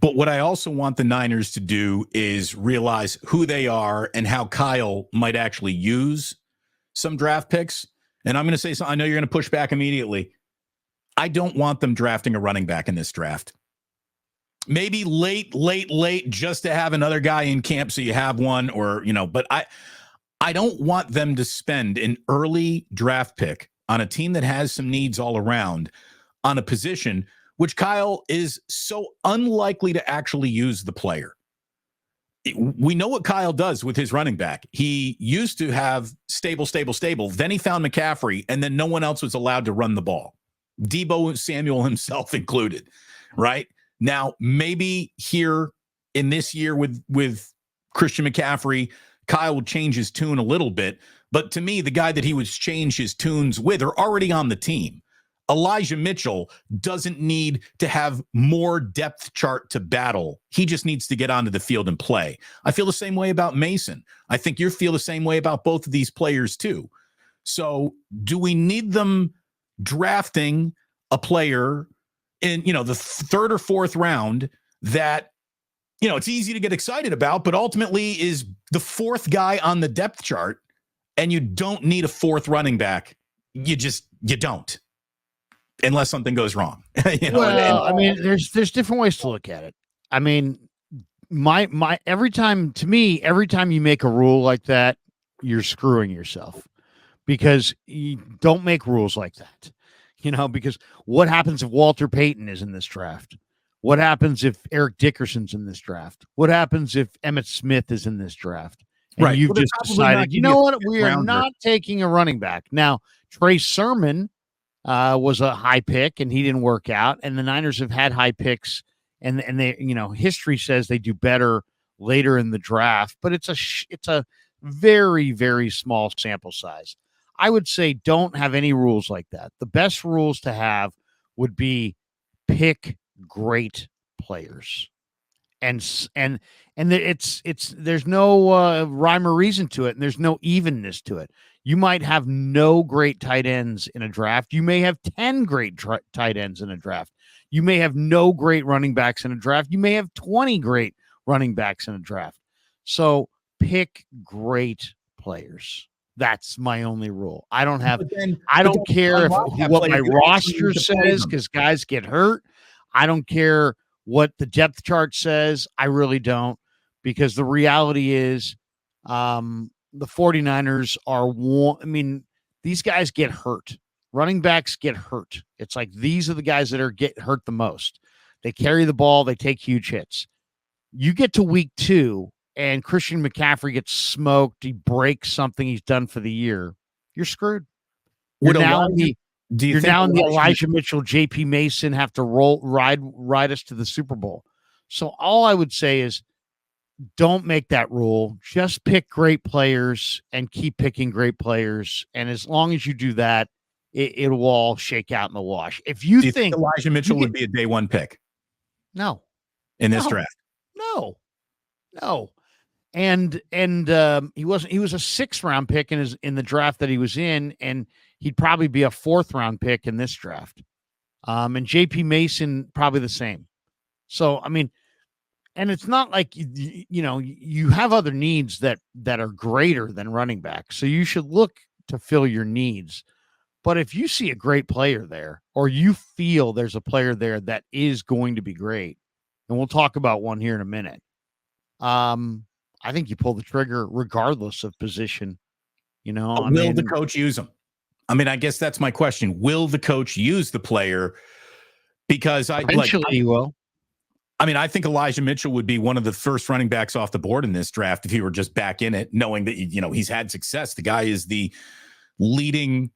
But what I also want the Niners to do is realize who they are and how Kyle might actually use some draft picks. And I'm going to say something. I know you're going to push back immediately. I don't want them drafting a running back in this draft. Maybe late, just to have another guy in camp so you have one, or, but I don't want them to spend an early draft pick on a team that has some needs all around on a position which Kyle is so unlikely to actually use the player. We know what Kyle does with his running back. He used to have stable. Then he found McCaffrey, and then no one else was allowed to run the ball. Deebo Samuel himself included, right? Now, maybe here in this year with Christian McCaffrey, Kyle will change his tune a little bit. But to me, the guy that he would change his tunes with are already on the team. Elijah Mitchell doesn't need to have more depth chart to battle. He just needs to get onto the field and play. I feel the same way about Mason. I think you feel the same way about both of these players too. So do we need them drafting a player in, the third or fourth round that, it's easy to get excited about, but ultimately is the fourth guy on the depth chart, and you don't need a fourth running back. You don't. Unless something goes wrong. I mean, there's different ways to look at it. I mean, every time you make a rule like that, you're screwing yourself, because you don't make rules like that. Because what happens if Walter Payton is in this draft? What happens if Eric Dickerson's in this draft? What happens if Emmitt Smith is in this draft? And right. You've just decided, you know what? We are not taking a running back. Now, Trey Sermon was a high pick, and he didn't work out. And the Niners have had high picks, and they, history says they do better later in the draft, but it's a very, very small sample size. I would say don't have any rules like that. The best rules to have would be pick great players, and it's there's no rhyme or reason to it, and there's no evenness to it. You might have no great tight ends in a draft. You may have 10 great tight ends in a draft. You may have no great running backs in a draft. You may have 20 great running backs in a draft. So pick great players. That's my only rule. I don't care what my roster says, because guys get hurt. I don't care what the depth chart says. I really don't, because the reality is, the 49ers these guys get hurt. Running backs get hurt. It's like these are the guys that get hurt the most. They carry the ball. They take huge hits. You get to week 2, and Christian McCaffrey gets smoked. He breaks something he's done for the year. You're screwed. You're now in the Elijah Mitchell, JP Mason have to ride us to the Super Bowl. So all I would say is, don't make that rule. Just pick great players and keep picking great players. And as long as you do that, it will all shake out in the wash. If you think Elijah Mitchell would be a day one pick, in this draft, no. And he wasn't. He was a 6th round pick in the draft that he was in, and he'd probably be a 4th round pick in this draft. And JP Mason probably the same. So I mean. And it's not like, you have other needs that are greater than running back. So you should look to fill your needs. But if you see a great player there, or you feel there's a player there that is going to be great, and we'll talk about one here in a minute, I think you pull the trigger regardless of position. Will the coach use them? I guess that's my question. Will the coach use the player? Because eventually he will. I think Elijah Mitchell would be one of the first running backs off the board in this draft if he were just back in it, knowing that, he's had success. The guy is the leading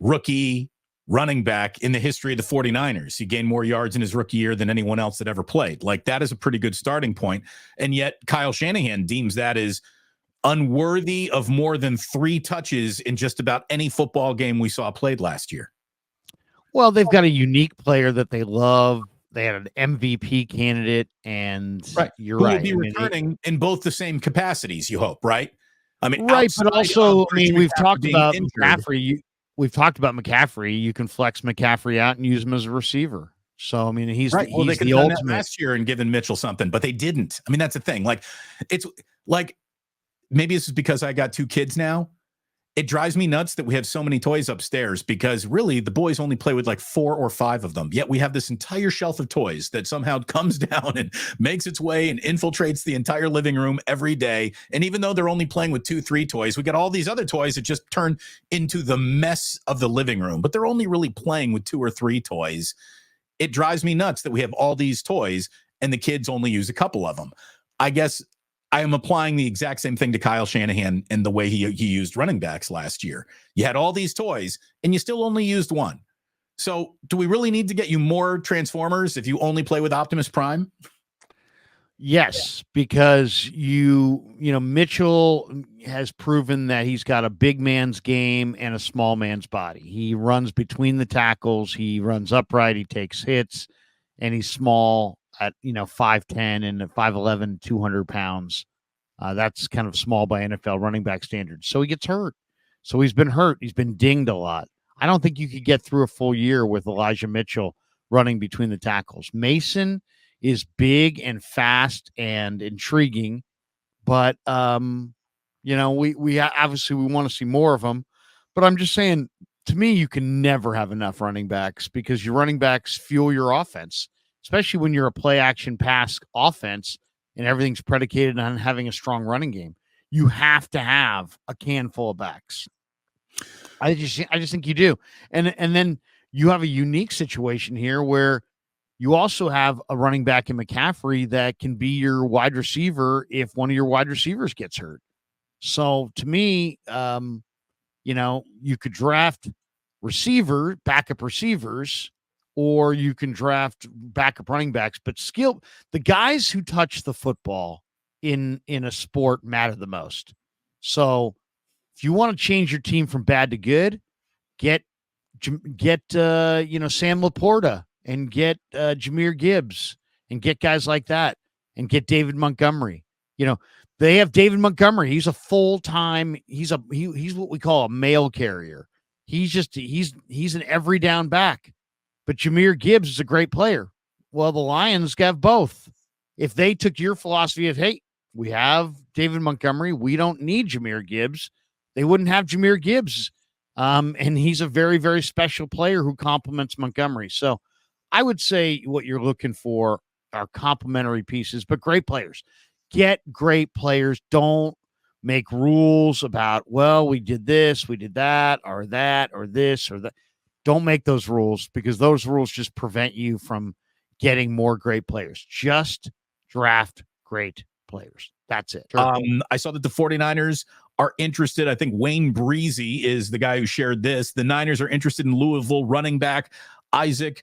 rookie running back in the history of the 49ers. He gained more yards in his rookie year than anyone else that ever played. Like, that is a pretty good starting point. And yet Kyle Shanahan deems that as unworthy of more than 3 touches in just about any football game we saw played last year. Well, they've got a unique player that they love. They had an MVP candidate, and you're right. Who will be returning in both the same capacities, you hope, right? Right, but also, we've talked about McCaffrey. We've talked about McCaffrey. You can flex McCaffrey out and use him as a receiver. So I mean, he's Right. Well, they he's could the have done that ultimate. last year and given Mitchell something, but they didn't. I mean, that's the thing. Like, it's like maybe this is because I got 2 kids now. It drives me nuts that we have so many toys upstairs because really the boys only play with like 4 or 5 of them. Yet we have this entire shelf of toys that somehow comes down and makes its way and infiltrates the entire living room every day. And even though they're only playing with 2, 3 toys, we got all these other toys that just turn into the mess of the living room, but they're only really playing with 2 or 3 toys. It drives me nuts that we have all these toys and the kids only use a couple of them. I guess I am applying the exact same thing to Kyle Shanahan and the way he used running backs last year. You had all these toys and you still only used one. So do we really need to get you more Transformers if you only play with Optimus Prime? Yes, because Mitchell has proven that he's got a big man's game and a small man's body. He runs between the tackles, he runs upright, he takes hits, and he's small at 5'10" and 5'11", 200 pounds. That's kind of small by NFL running back standards. So he gets hurt. So he's been hurt. He's been dinged a lot. I don't think you could get through a full year with Elijah Mitchell running between the tackles. Mason is big and fast and intriguing, but we obviously we want to see more of them. But I'm just saying, to me, you can never have enough running backs because your running backs fuel your offense, especially when you're a play action pass offense and everything's predicated on having a strong running game. You have to have a can full of backs. I just think you do. And then you have a unique situation here where you also have a running back in McCaffrey that can be your wide receiver if one of your wide receivers gets hurt. So to me, you could draft backup receivers, or you can draft backup running backs, but the guys who touch the football in a sport matter the most. So if you want to change your team from bad to good, get Sam Laporta and get Jahmyr Gibbs and get guys like that and get David Montgomery. They have David Montgomery. He's a full-time, he's what we call a mail carrier. He's an every down back. But Jahmyr Gibbs is a great player. Well, the Lions have both. If they took your philosophy of, hey, we have David Montgomery, we don't need Jahmyr Gibbs, they wouldn't have Jahmyr Gibbs. And he's a very, very special player who complements Montgomery. So I would say what you're looking for are complementary pieces, but great players. Get great players. Don't make rules about, well, we did this, we did that, or this, or that. Don't make those rules because those rules just prevent you from getting more great players. Just draft great players. That's it. I saw that the 49ers are interested. I think Wayne Breezy is the guy who shared this. The Niners are interested in Louisville running back Isaac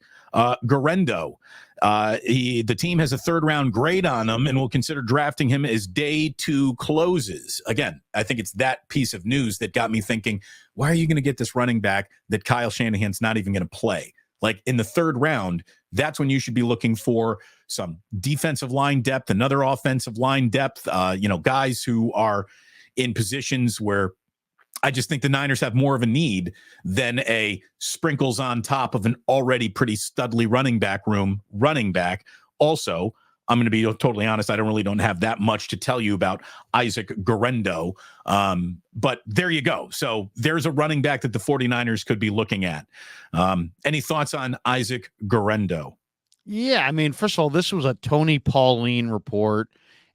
Guerendo. The team has a 3rd-round grade on him and will consider drafting him as day 2 closes. Again, I think it's that piece of news that got me thinking, why are you going to get this running back that Kyle Shanahan's not even going to play? Like in the 3rd round, that's when you should be looking for some defensive line depth, another offensive line depth, guys who are in positions where I just think the Niners have more of a need than a sprinkles on top of an already pretty studly running back. Also, I'm going to be totally honest, I don't have that much to tell you about Isaac Guerendo. But there you go. So there's a running back that the 49ers could be looking at. Any thoughts on Isaac Guerendo? Yeah, I mean, first of all, this was a Tony Pauline report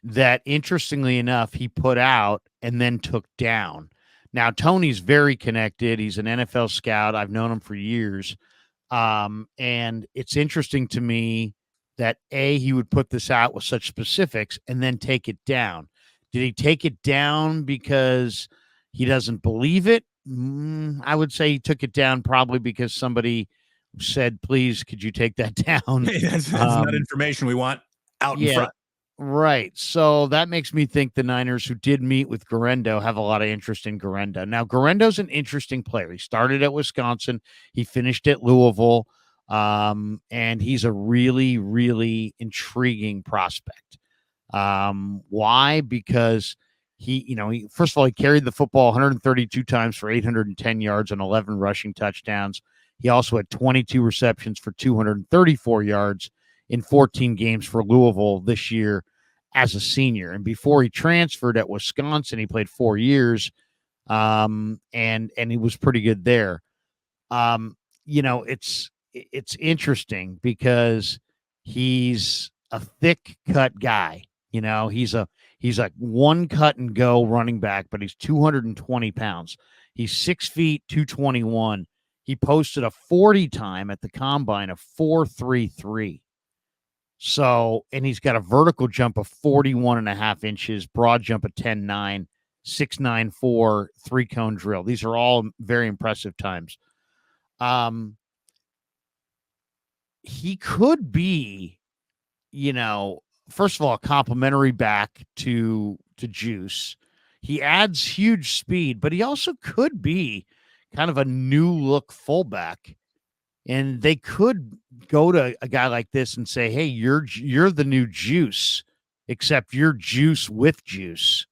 that, interestingly enough, he put out and then took down. Now, Tony's very connected. He's an NFL scout. I've known him for years. And it's interesting to me that, A, he would put this out with such specifics and then take it down. Did he take it down because he doesn't believe it? I would say he took it down probably because somebody said, please, could you take that down? That's not information we want out in front. Right. So that makes me think the Niners, who did meet with Guerendo, have a lot of interest in Guerendo. Now, Guerendo's an interesting player. He started at Wisconsin. He finished at Louisville. And he's a really, really intriguing prospect. Why? Because he first of all, he carried the football 132 times for 810 yards and 11 rushing touchdowns. He also had 22 receptions for 234 yards in 14 games for Louisville this year as a senior. And before he transferred at Wisconsin, he played 4 years, and he was pretty good there. It's interesting because he's a thick cut guy. He's a one cut and go running back, but he's 220 pounds. He's 6 feet, 221. He posted a 40 time at the combine of 4.33. So, and he's got a vertical jump of 41.5 inches, broad jump of 10.9, 6.94, 3-cone drill. These are all very impressive times. He could be, first of all, a complimentary back to Juice. He adds huge speed, but he also could be kind of a new look fullback. And they could go to a guy like this and say, hey, you're the new Juice, except you're Juice with juice.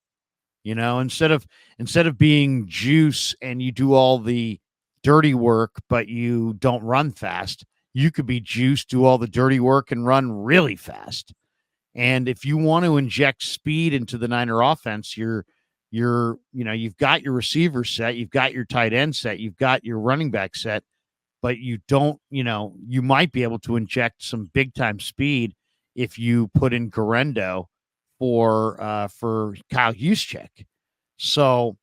Instead of being Juice and you do all the dirty work, but you don't run fast, you could be Juice, do all the dirty work and run really fast. And if you want to inject speed into the Niner offense, you've got your receiver set, you've got your tight end set, you've got your running back set, but you don't, you might be able to inject some big time speed if you put in Guerendo for Kyle Juszczyk. So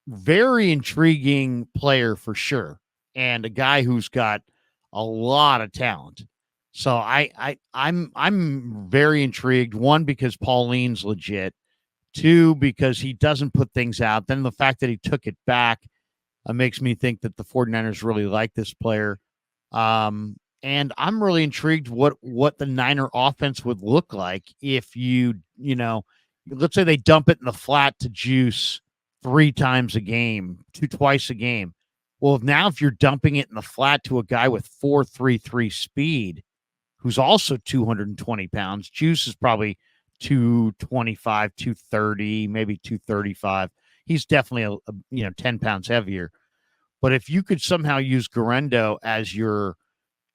very intriguing player for sure. And a guy who's got a lot of talent. So I'm very intrigued. One, because Pauline's legit. Two, because he doesn't put things out. Then the fact that he took it back makes me think that the 49ers really like this player. And I'm really intrigued what the Niner offense would look like if let's say they dump it in the flat to Juice 3 times a game, twice a game. Well, now if you're dumping it in the flat to a guy with 4.33 speed, who's also 220 pounds, Juice is probably 225, 230, maybe 235. He's definitely 10 pounds heavier. But if you could somehow use Guerendo as your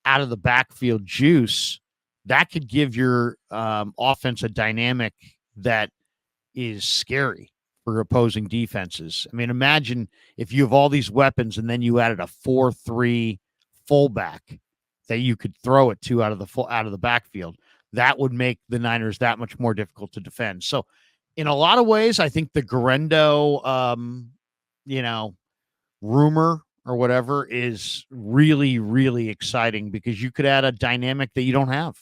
out of the backfield Juice, that could give your offense a dynamic that is scary for opposing defenses. I mean, imagine if you have all these weapons and then you added a 4.3 fullback that you could throw it to out of the backfield. That would make the Niners that much more difficult to defend. So in a lot of ways, I think the Guerendo, rumor or whatever is really, really exciting because you could add a dynamic that you don't have.